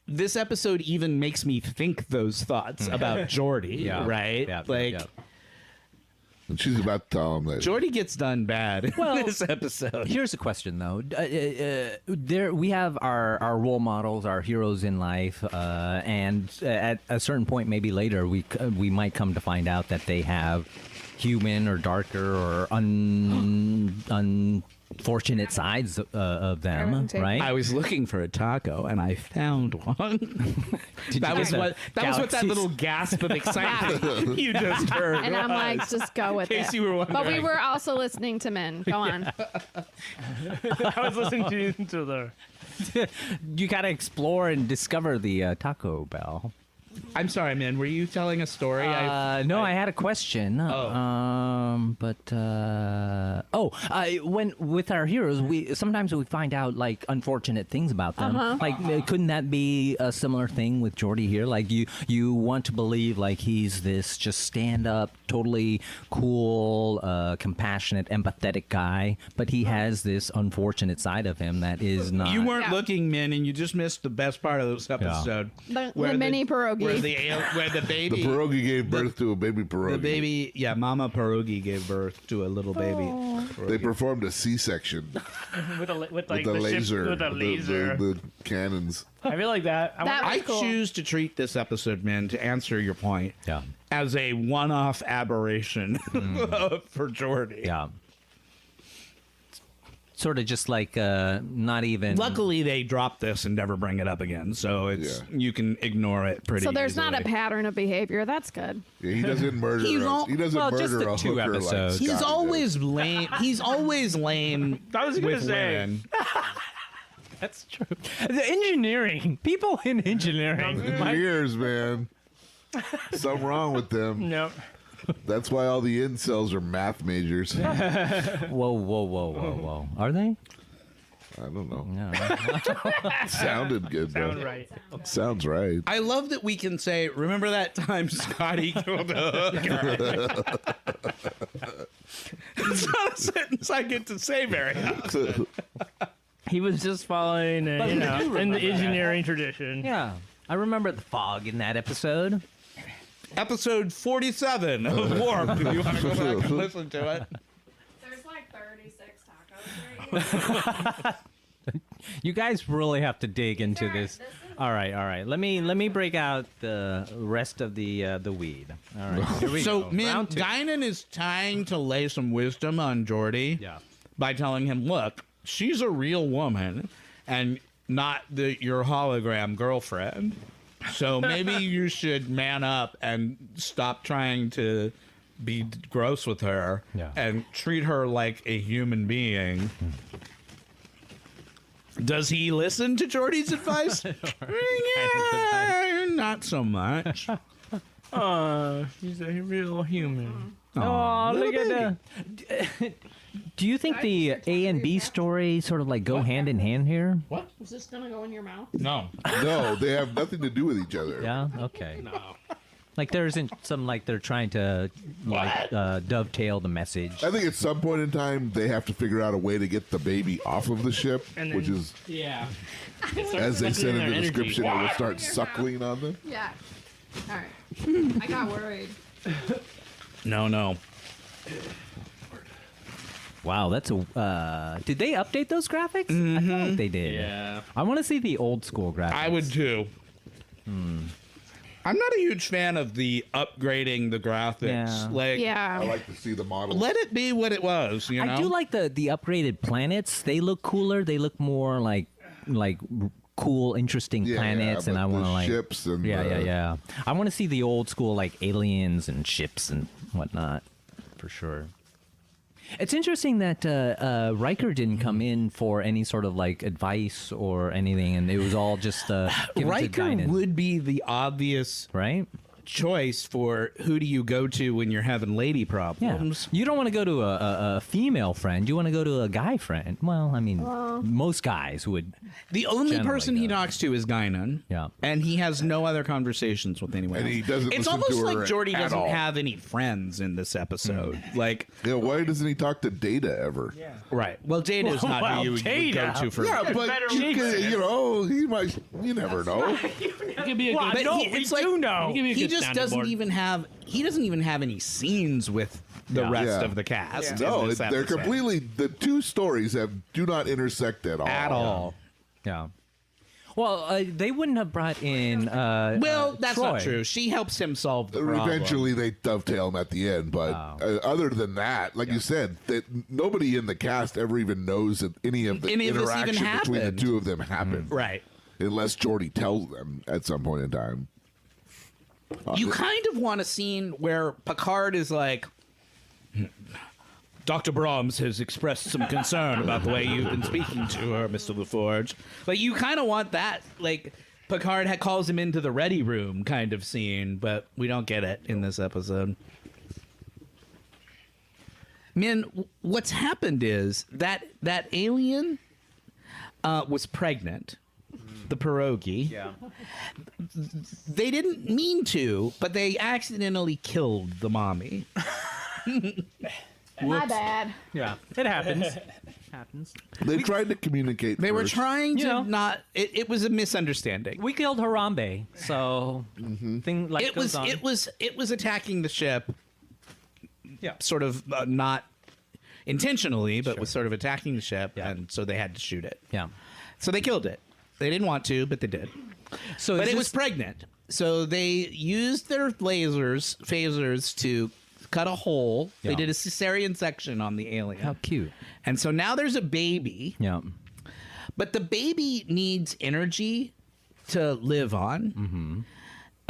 this episode even makes me think those thoughts about Geordi, right? Yeah, like yeah. And she's about to tell him that. Geordi gets done bad in this episode. Here's a question though. There we have our role models, our heroes in life, and at a certain point, maybe later, we might come to find out that they have human or darker or unfortunate sides of them, right? I was looking for a taco and I found one. that was what that Galaxies? little gasp of excitement you just heard. And I'm like, was. just go with In case it. you were But we wondering. were also listening to men. Go on. I was listening to the. You gotta explore and discover the Taco Bell. I'm sorry, man. Were you telling a story? No, I had a question. When with our heroes, we sometimes find out like unfortunate things about them. Like, couldn't that be a similar thing with Geordi here? Like, you want to believe like he's this just stand up, totally cool, compassionate, empathetic guy, but he has this unfortunate side of him that is not. You weren't Yeah. looking, man, and you just missed the best part of this episode. The Where mini pierogi. Where the baby, The pierogi gave birth to a baby pierogi. the baby, Mama Pierogi gave birth to a little baby. They performed a C-section with like with the the laser. Ship, with a laser. The cannons. I feel like that. That I was cool. choose to treat this episode, man, to answer your point, Yeah. as a one-off aberration for Geordi. Yeah. Sort of just like not even. Luckily, they dropped this and never bring it up again, so it's you can ignore it pretty. So there's not a easily. pattern of behavior. That's good. Yeah, he doesn't murder. He doesn't well, murder just the a 2 hooker episodes. Like He's Scotty always lame. He's always lame. I was gonna with say. women. That's true. The engineering. People in engineering. does. Engineers, man. Something wrong with them. No. That's why all the incels are math majors. I Whoa. Are they? don't know. No. Sounded good, though. Sound right. Sounds right. I love that we can say, remember that time Scotty killed a hooker? It's not a sentence I get to say very often. He was just following, But we do in the remember that. engineering tradition. Yeah. I remember the fog in that episode. Episode 47 of Warped, if you want to go back and listen to it. There's like 36 tacos right You guys really have to dig into this. All right. Let me break out the rest of the weed. All right. Here we So, go. man, Round 2. Guinan is trying to lay some wisdom on Geordi by telling him, look, she's a real woman and not your hologram girlfriend. So maybe you should man up and stop trying to be gross with her and treat her like a human being. Does he listen to Geordi's advice? Yeah, not so much. She's a real human. Oh, look at that. Do you think the A and B story sort of like go hand in hand here? Is this gonna go in your mouth? No. No, they have nothing to do with each other. Yeah. Okay. No. Like there isn't some like they're trying to like dovetail the message. I think at some point in time they have to figure out a way to get the baby off of the ship, And then- which is, Yeah. as they said in the energy. description, it will start suckling on them. Yeah. All right. I got worried. No. Wow, that's a. Did they update those graphics? I feel like they did. Yeah. I want to see the old school graphics. I would too. I'm not a huge fan of the upgrading the graphics. Yeah. Like, I Yeah. like to see the model. let it be what it was. You know. I do like the upgraded planets. They look cooler. They look more like cool, interesting planets, but and I want to the like ships and yeah. I want to see the old school like aliens and ships and whatnot for sure. It's interesting that Riker didn't come in for any sort of like advice or anything, and it was all just given to Riker Guinan, would be the obvious right? choice for who do you go to when you're having lady Yeah, problems. you don't want to go to a female friend. You want to go to a guy friend. Well, I mean, most guys would. The only Generally person he does. talks to is Guinan. Yeah. And he has no other conversations with anyone And else. he doesn't It's listen almost to her like Geordi at doesn't all. have any friends in this episode. Like, Yeah, why doesn't he talk to Data ever? Yeah. right. Well, Data is not Well, who you would go Data. to for. Yeah, but better you, could, you know, he might. You never know. He could be a Well, good. no, he- we it's like- do know. He could be a He good just sounding doesn't board. even have. He doesn't even have any scenes with the Yeah. rest Yeah. of the cast. No, in this they're episode. completely. The two stories do not intersect at all. at all. Yeah. Well, they wouldn't have brought in. Well, that's Troy. not true. She helps him solve the problem. Eventually, they dovetail him at the end, but other than that, like you said, that nobody in the cast ever even knows that any of the Any of this even interaction between the happened. two of them happened, Right. unless Geordi tells them at some point in time. You kind of want a scene where Picard is like, Dr. Brahms has expressed some concern about the way you've been speaking to her, Mr. LaForge. Like, you kind of want that, like, Picard calls him into the ready room kind of scene, but we don't get it in this episode. Man, what's happened is that alien was pregnant, the pierogi. Yeah. They didn't mean to, but they accidentally killed the mommy. My bad. Yeah. It happens. Happens. They tried to communicate. They were first. trying to You know. not. It was a misunderstanding. We killed Harambe, so thing like It was attacking the ship. Yeah. Sort of not intentionally, but was sort of attacking the ship, Yeah. and so they had to shoot it. Yeah. So they killed it. They didn't want to, but they did. So But is it was this- pregnant, so they used their phasers to cut a hole. They Yeah. did a cesarean section on the alien. how cute. And so now there's a baby, Yeah. but the baby needs energy to live on. Mm-hmm.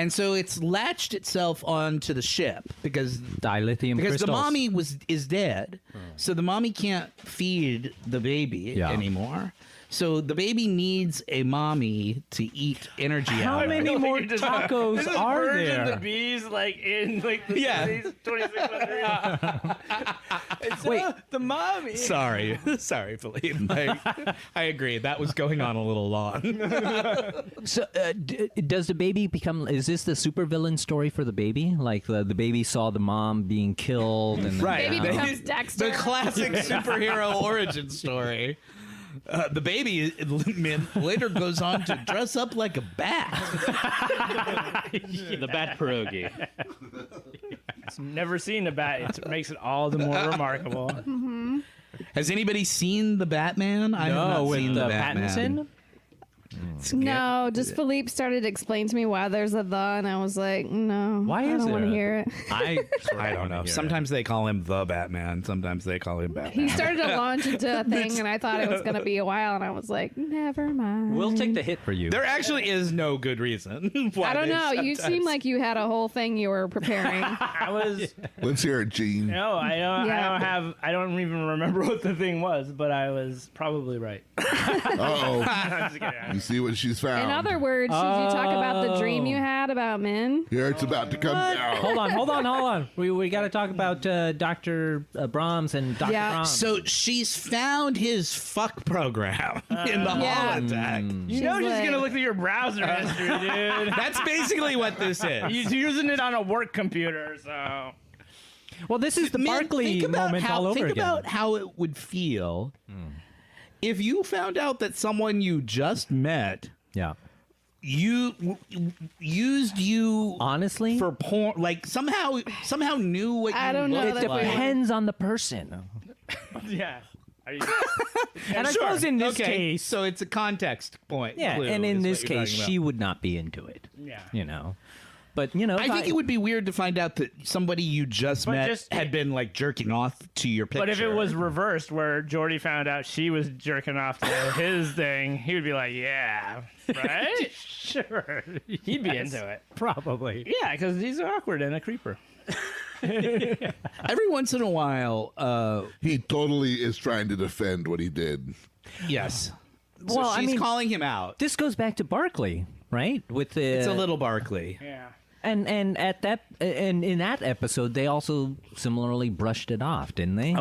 And so it's latched itself onto the ship because Dilithium the crystals. mommy is dead. So the mommy can't feed the baby Yeah. anymore. So the baby needs a mommy to eat energy How out of. many more This tacos is are version there? the bees like in like the Yeah. 2600. It's Wait. the mommy. Sorry, Feline. I agree. That was going on a little long. So, does the baby become? Is this the supervillain story for the baby? Like the baby saw the mom being killed, and Right. Baby They- becomes Dexter. The classic superhero origin story. The baby later goes on to dress up like a bat. The bat pierogi. Never seen a bat. It makes it all the more remarkable. Has anybody seen the Batman? I have not with seen the Batman. Pattinson. No, just Philippe started to explain to me why there's a the, and I was like, no. Why I is don't want to there a- hear it. I don't know. Sometimes they call him the Batman. Sometimes they call him Batman. He started to launch into a thing, and I thought it was going to be a while, and I was like, never mind. We'll take the hit for you. There actually is no good reason. Why I don't they know. You sometimes- seem like you had a whole thing you were preparing. I was Let's hear it, Gene. no, I don't. Yeah. I don't even remember what the thing was, but I was probably right. Uh-oh. I'm just kidding. You see what when she's found. In other words, should you talk about the dream you had about men? Here it's about to come down. Hold on. We got to talk about Dr. Brahms and Dr. Yeah. Brahms. So she's found his fuck program in the Yeah. holodeck. You know she's like- gonna look at your browser history, dude. That's basically what this is. He's using it on a work computer, so. well, this is the Barkley moment all over think again. about how it would feel if you found out that someone you just met yeah. used you Honestly, for porn, like somehow knew what I you don't know looked that like. we- depends on the person. Yeah. Are you, And I suppose in this Okay, case, so it's a context point. yeah, clue and in is this what you're case, talking she about. would not be into it. yeah. You know, but you know, I think it would be weird to find out that somebody you just But met just- had been like jerking off to your picture. But if it was reversed, where Geordi found out she was jerking off to his thing, he would be like, "Yeah, right, sure." He'd be into it. probably. Yeah, because he's awkward and a creeper. every once in a while, He totally is trying to defend what he did. yes. So Well, I she's mean- calling him out. This goes back to Barkley, right? With the It's a little Barkley. Yeah. and at that and in that episode, they also similarly brushed it off, didn't they?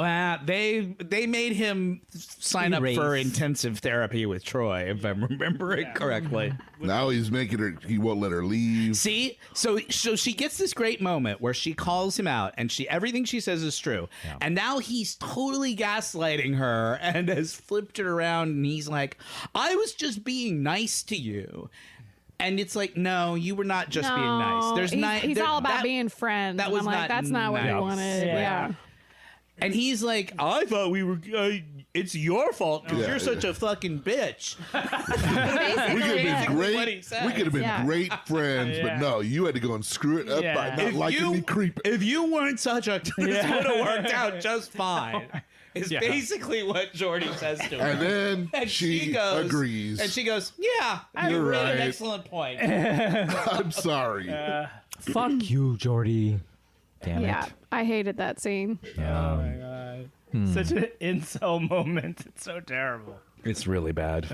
They made him sign up for Erase. intensive therapy with Troy, if I remember it correctly. Now he's making her. He won't let her leave. See, so she gets this great moment where she calls him out, and everything she says is true. And now he's totally gaslighting her and has flipped it around, and he's like, "I was just being nice to you." And it's like, no, you were not just being nice. There's he's all about being friends. that and was I'm like, not that's not what he nice. wanted. Yeah. And he's like, I thought we were. It's your fault because Yeah. you're such a fucking bitch. We could have been what he great. says. We could have been Yeah. great friends, but Yeah. no, you had to go and screw it up Yeah. by not If liking me creeping. If you weren't such a, this would have worked out just fine. Is basically what Geordi says to her. And then And she goes, agrees. And she goes, "Yeah, You're you made right. an excellent point." I'm sorry. Fuck you, Geordi. Damn Yeah. it. I hated that scene. Oh my god. Such an incel moment. It's so terrible. It's really bad.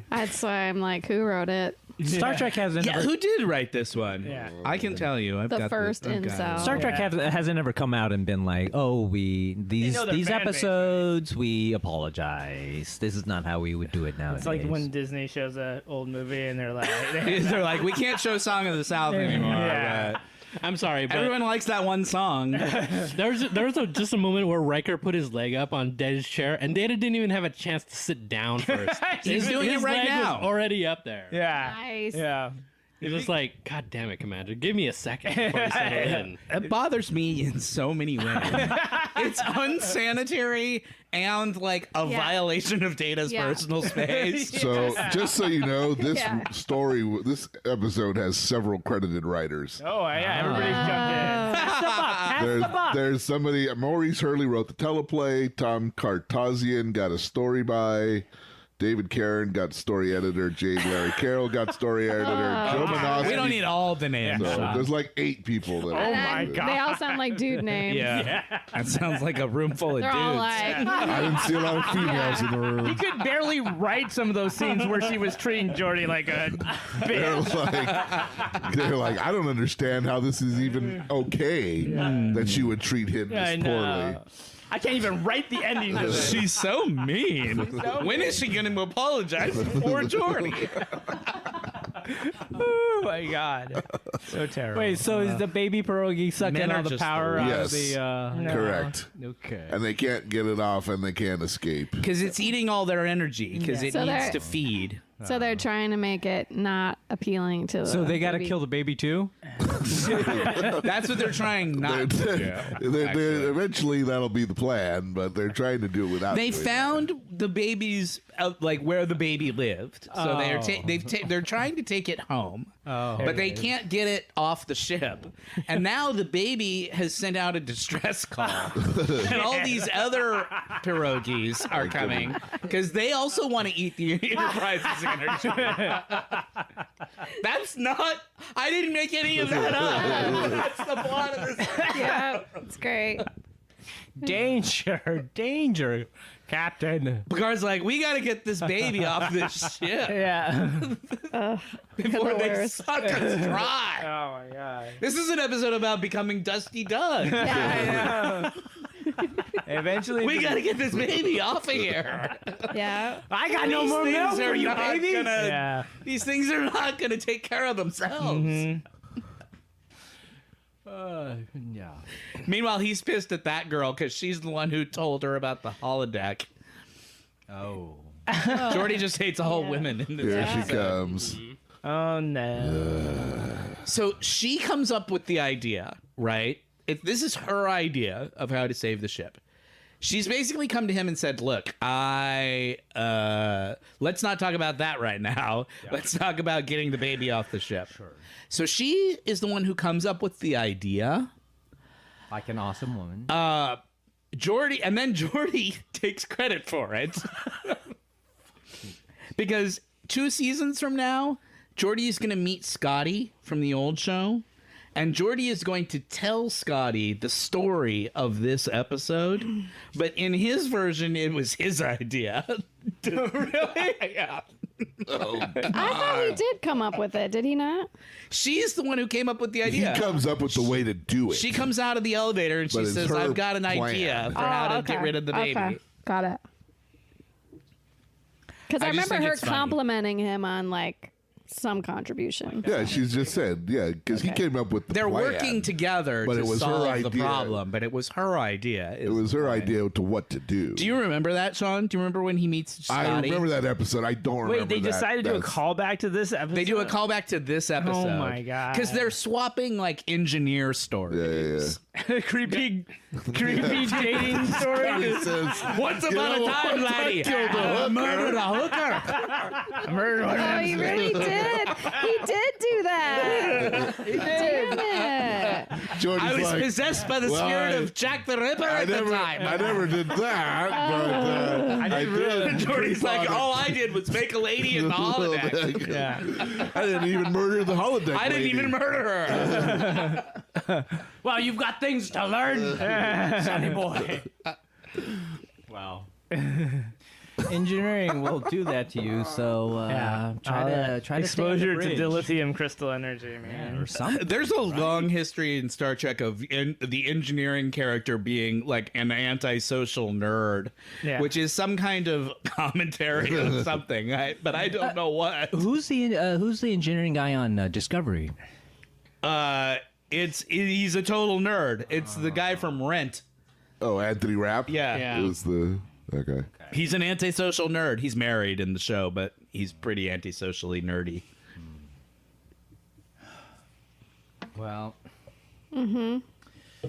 That's why I'm like, who wrote it? Star Trek hasn't Yeah, ever, who did write this one? Yeah. I can tell you. I've The got first I've got incel. it. Star Trek hasn't ever come out and been like, oh, these know their fan base, episodes, we apologize. This is not how we would do it nowadays. It's like when Disney shows an old movie and they're like, They're like, we can't show Song of the South anymore. Yeah. but I'm sorry, but everyone likes that one song. there's just a moment where Riker put his leg up on Data's chair, and Data didn't even have a chance to sit down first. He's doing it his right leg was now. already up there. yeah. Nice. Yeah. It was like, God damn it, Commander, give me a second before I settle in. It bothers me in so many ways. It's unsanitary and like a Yeah. violation of Data's Yeah. personal space. So, just so you know, this Yeah. this episode has several credited writers. Oh, yeah. Everybody's jumped in. There's somebody. Maurice Hurley wrote the teleplay. Tom Cartazian got a story by. David Karen got story editor. J. Larry Carroll got story editor. Joe Manosky. We don't need all the names. So there's like 8 people. That Oh are my credited. God. They all sound like dude names. Yeah. That sounds like a room full of They're dudes. all like, I didn't see a lot of females in the He room. could barely write some of those scenes where she was treating Geordi like a bitch. They're like, I don't understand how this is even okay that she would treat him I this know. poorly. I can't even write the ending to this. She's so mean. When is she going to apologize for Geordi? Oh my God. So terrible. Wait, so is the baby pierogi sucking Men are all the just power out of Yes. the? Correct. Okay. And they can't get it off and they can't escape. Because it's eating all their energy because it So needs they're- to feed. so they're trying to make it not appealing to the So they got to baby. kill the baby too? That's what they're trying not to do. Eventually, that'll be the plan, but they're trying to do it without. They doing found the baby's like where the baby lived, so they're Oh. they're trying to take it home, but they can't get it off the ship. And now the baby has sent out a distress call, and all these other pierogies are coming because they also want to eat the Enterprise's energy. That's not. I didn't make any of that up. That's the plot of this. Yeah, it's great. Danger, danger, Captain. Picard's like, we got to get this baby off this ship Yeah. before the they worst. suck us dry. Oh my god. This is an episode about becoming Dusty Doug. Yeah. Eventually, We got to get this baby off of here. Yeah. I got no These more things milk are for you, not baby. gonna- Yeah. These things are not going to take care of themselves. Yeah. Meanwhile, he's pissed at that girl because she's the one who told her about the holodeck. Oh. Geordi just hates all women in this Here Yeah. she comes. Oh no. So she comes up with the idea, right? This is her idea of how to save the ship. She's basically come to him and said, look, let's not talk about that right now. Yeah. Let's talk about getting the baby off the ship. Sure. So she is the one who comes up with the idea. Like an awesome woman. Geordi, and then Geordi takes credit for it. Because 2 seasons from now, Geordi is going to meet Scotty from the old show. And Geordi is going to tell Scotty the story of this episode. But in his version, it was his idea. Really? Yeah. Oh, I thought he did come up with it. Did he not? She's the one who came up with the he idea. comes up with the way to do it. She comes out of the elevator and she But it's says, her I've got an plan. idea for how to okay. get rid of the baby. Okay. Got it. Because I I just remember think her it's funny. complimenting him on like some contribution. Yeah, she's just said, yeah, because he came up with the They're plan. working together But to it was her solve the idea. problem, but it was her idea. It was her idea to what to do. Do you remember that, Sean? Do you remember when he meets Scotty? I remember that episode. I don't remember Wait, they that. decided to do a That's- callback to this episode. They do a callback to this episode. Oh my God. Because they're swapping like engineer stories. creepy dating story. He says, Once upon a time, laddie, I murdered a hooker. Oh, he really did. He did do that. Damn it. Geordi's I was like, possessed by the well, spirit I- of Jack the Ripper I at the never, time. I never did that, but I did. Jordy's like, all I did was make a lady in the holodeck. Yeah. I didn't even murder the holodeck. I didn't lady. even murder her. Well, you've got things to learn, sonny boy. Wow. Engineering will do that to you, so try to stay on the exposure to bridge. dilithium crystal energy, man. or something. There's a long history in Star Trek of the engineering character being like an antisocial nerd, Yeah. which is some kind of commentary on something, but I don't know what. Who's the engineering guy on Discovery? He's a total nerd. It's the guy from Rent. Oh, Anthony Rapp? Yeah. It was the... Okay. He's an antisocial nerd. He's married in the show, but he's pretty antisocially nerdy. Well,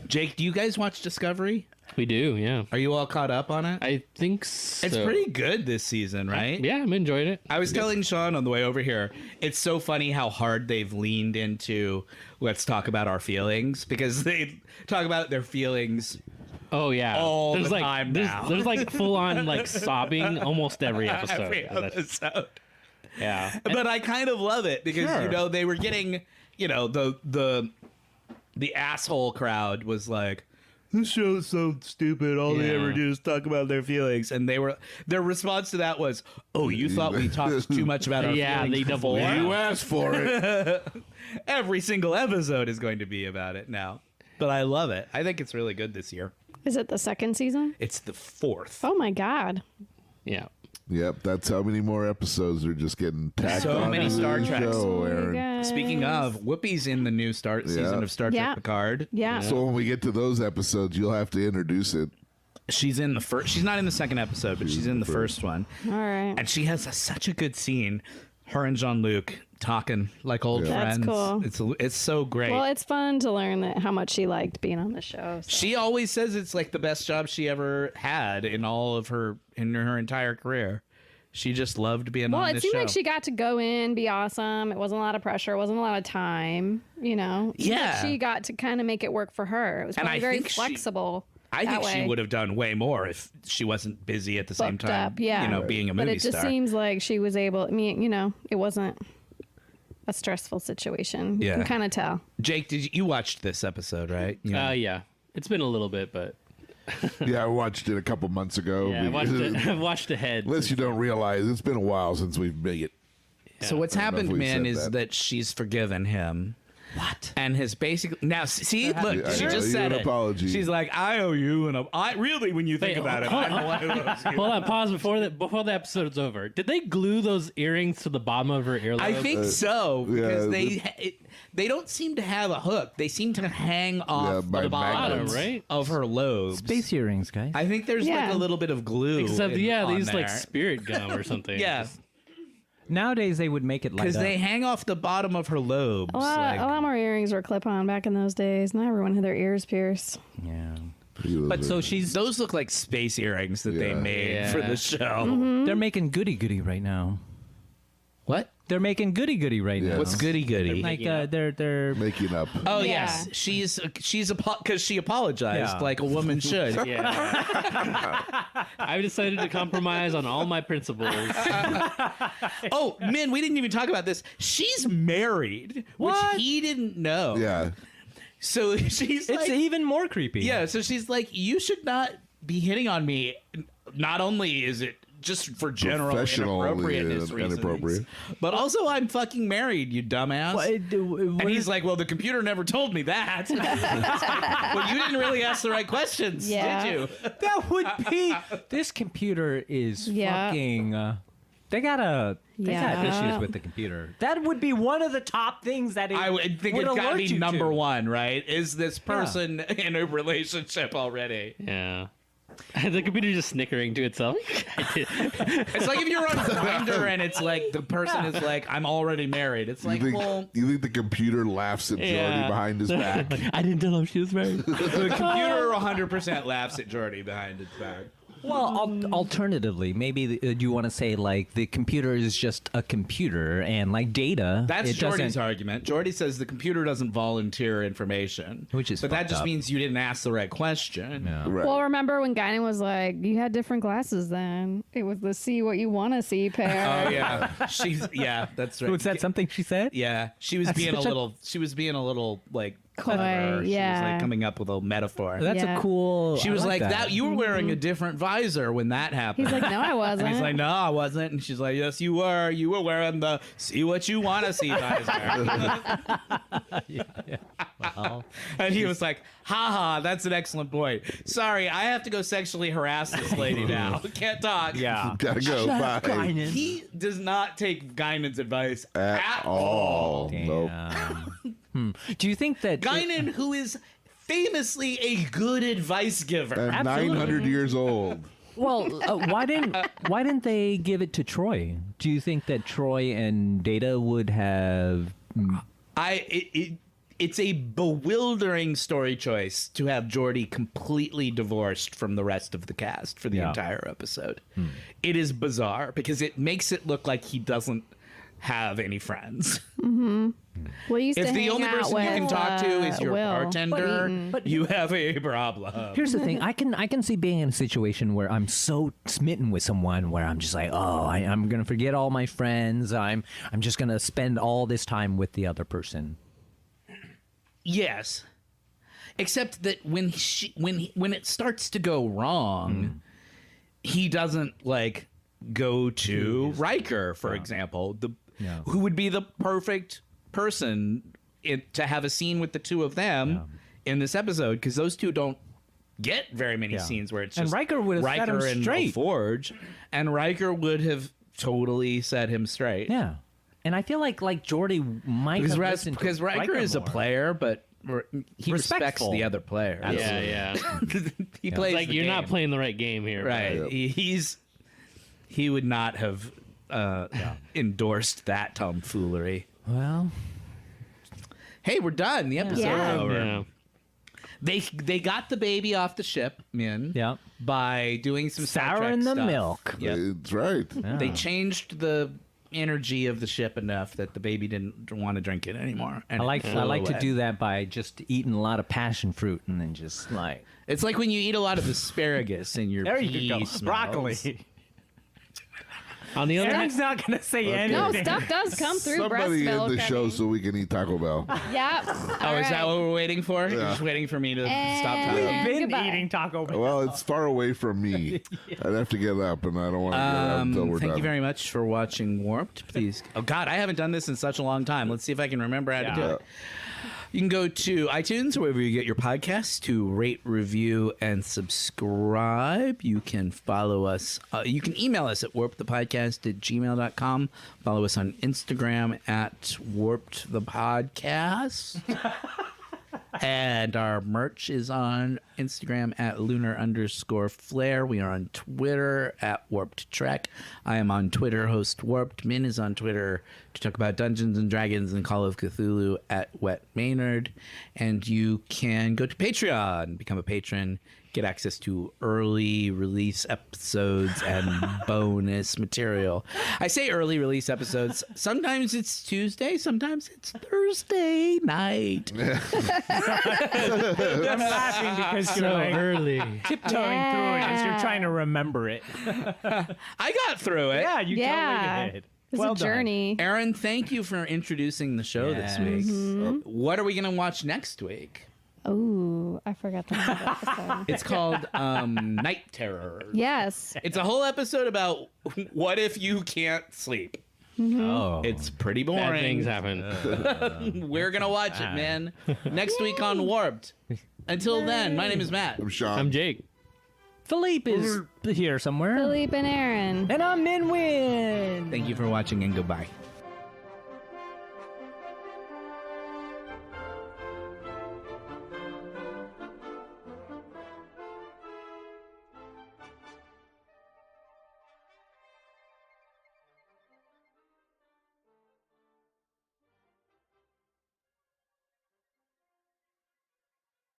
Jake, do you guys watch Discovery? We do, yeah. Are you all caught up on it? I think so. It's pretty good this season, right? Yeah, I'm enjoying it. I was telling Sean on the way over here, it's so funny how hard they've leaned into let's talk about our feelings, because they talk about their feelings Oh yeah, all there's the like, time there's, now. There's like full on like sobbing almost every episode. every episode. Yeah, But I kind of love it because Sure. they were getting, the asshole crowd was like, this show's so stupid. All they Yeah. ever do is talk about their feelings, and their response to that was, "Oh, you thought we talked too much about our Yeah, feelings they before?" You asked for it. Every single episode is going to be about it now. But I love it. I think it's really good this year. Is it the second season? It's the 4th. Oh my God. yeah. Yep, that's how many more episodes are just getting tacked So on many to Star the Treks. show, Oh my Aaron. God. Speaking of, Whoopi's in the new season of Star Trek Yeah. Picard. Yeah. So when we get to those episodes, you'll have to introduce it. She's in the first. She's not in the second episode, but she's in the first one. All right. And she has such a good scene. Her and Jean-Luc talking like old That's friends. cool. It's so great. Well, it's fun to learn how much she liked being on the show. So. She always says it's like the best job she ever had in her entire career. She just loved being Well, on it this seemed show. like she got to go in, be awesome. It wasn't a lot of pressure. It wasn't a lot of time. It seemed like Yeah. she got to kind of make it work for her. It was And probably I very think flexible. I think that she way. would have done way more if she wasn't busy at the same Booked time. up, yeah. Being a But movie it just star. seems like she was able. It wasn't a stressful situation. You Yeah. can kind of tell. Jake, you watched this episode, right? Yeah. It's been a little bit, but Yeah, I watched it a couple months ago. Yeah, I watched ahead. Unless you don't realize, it's been a while since we've made it. So what's I don't know happened, if we man, said is that. that she's forgiven him. What? And has basically now see, look, I she owe just you said an it. apology. She's like, I owe you, and I really, when you think Wait, about it, hold I'm the one who owes you. Hold on, pause before the episode's over. Did they glue those earrings to the bottom of her earlobe? I think so because yeah, they don't seem to have a hook. They seem to hang off by the bottom magnets. Right? of her lobes. Space earrings, guys. I think there's like Yeah. a little bit of glue. Except, yeah, on these there. like spirit gum or something. Yeah, Nowadays they would make it like because they hang off the bottom of her lobes. A lot like- more earrings were clip-on back in those days. Not everyone had their ears pierced. Yeah. But But so she's those look like space earrings that they Yeah. made Yeah. for the show. Mm-hmm. they're making goody right now. What? They're making goody right Yeah. now. What's goody goody? Like they're making up. Oh Yeah. yes, she's because she apologized Yeah. like a woman should. Yeah. I've decided to compromise on all my principles. Oh man, we didn't even talk about this. She's married, What? which he didn't know. Yeah. So she's it's like, even more creepy. yeah. So she's like, you should not be hitting on me. Not only is it just for general Professional, inappropriateness reasons, inappropriate. but also I'm fucking married, you dumbass. And he's like, well, the computer never told me that. It's like, well, you didn't really ask the right questions, Yeah. did you? that would be. This computer is Yeah. fucking. They got Yeah. issues with the computer. That would be one of the top things that I would think would it's got to alert be you number to. one, right? Is this person in a relationship already? Yeah. The computer just snickering to itself. It's like if you're on Grindr and it's like the person is like, I'm already married. It's like, well, You think the computer laughs at Geordi Yeah. behind his back? I didn't tell him she was married. the computer 100% laughs at Geordi behind its back. Well, alternatively, maybe you want to say like the computer is just a computer and like data. That's it Geordi's doesn't- argument. Geordi says the computer doesn't volunteer information, Which is but that fucked just up. means you didn't ask the right question. Yeah. Right. Well, remember when Guinan was like, you had different glasses then. It was the see what you want to see pair. Oh yeah, that's right. Was that something she said? Yeah, she was being a such a- little. She was being a little like Coy, clever. She was yeah. like coming up with a metaphor. That's Yeah. a cool. She I was like, that. that you were wearing a different visor when that happened. He's like, no, I wasn't. And he's like, no, I wasn't. And she's like, yes, you were. You were wearing the see what you want to see visor. Well, And he was like, haha, that's an excellent point. Sorry, I have to go sexually harass this lady now. Can't talk. yeah. Gotta go. Bye. He does not take Guinan's advice At all. Nope. Do you think that Guinan, who is famously a good advice giver. And Absolutely. 900 years old. Well, why didn't they give it to Troy? Do you think that Troy and Data would have? It's a bewildering story choice to have Geordi completely divorced from the rest of the cast for the Yeah. entire episode. It is bizarre because it makes it look like he doesn't have any friends. Well, you used If to the hang only out person you can with, talk to is your Will. bartender, But- you have a problem. Here's the thing: I can see being in a situation where I'm so smitten with someone where I'm just like, oh, I'm gonna forget all my friends. I'm just gonna spend all this time with the other person. Yes. Except that when when it starts to go wrong, he doesn't like go to Riker, for example, Yeah. who would be the perfect person to have a scene with the two of them in this episode, because those two don't get very many Yeah. scenes where it's And just Riker would have set him Riker and straight. Forge, and Riker would have totally set him straight. Yeah, and I feel like Geordi might Because have listened to because Riker is a more. player, but he respects Respectful. the other player. Yeah, yeah. He plays Like the you're not game. playing the right game here. Right. He would not have endorsed that tomfoolery. Well, Hey, we're done. The episode's Yeah. over. Yeah. They got the baby off the ship, Min. Yeah. By doing some Star Trek souring the stuff. milk. Yep. That's right. They changed the energy of the ship enough that the baby didn't want to drink it anymore. And I like it flew to away. do that by just eating a lot of passion fruit and then just like It's like when you eat a lot of asparagus and your there pee you go, smells. broccoli. On the other hand, Aaron's not gonna say anything. No, stuff does come through breast Somebody milk. end the show so we can eat Taco Bell. Yeah. Oh, is that what we're waiting for? You're just waiting for me to stop talking. And Been goodbye. eating Taco Bell. Well, it's far away from me. I'd have to get up, and I don't want to get up until we're Thank done. you very much for watching Warped. Please. Oh, God, I haven't done this in such a long time. Let's see if I can remember how to do it. You can go to iTunes, wherever you get your podcasts, to rate, review, and subscribe. You can follow us. You can email us at warpthepodcast@gmail.com. Follow us on Instagram at warpedthepodcast. And our merch is on Instagram at lunar_flare. We are on Twitter at Warped Trek. I am on Twitter, host Warped. Min is on Twitter to talk about Dungeons and Dragons and Call of Cthulhu at Wet Maynard. And you can go to Patreon, become a patron, get access to early release episodes and bonus material. I say early release episodes. Sometimes it's Tuesday, sometimes it's Thursday night. I'm laughing because you're so like early. tiptoeing through it as you're trying to remember it. I got through it. Yeah, you Yeah. totally did. It's Well a done. journey. Aaron, thank you for introducing the show this week. What are we going to watch next week? Oh, I forgot the name of the episode. It's called Night Terror. Yes. It's a whole episode about what if you can't sleep. Oh. It's pretty Bad boring. things happen. We're going to watch it, man. Next week on Warped. Until then, my name is Matt. I'm Sean. I'm Jake. Philippe is here somewhere. Philippe and Aaron. And I'm Min Win. Thank you for watching and goodbye.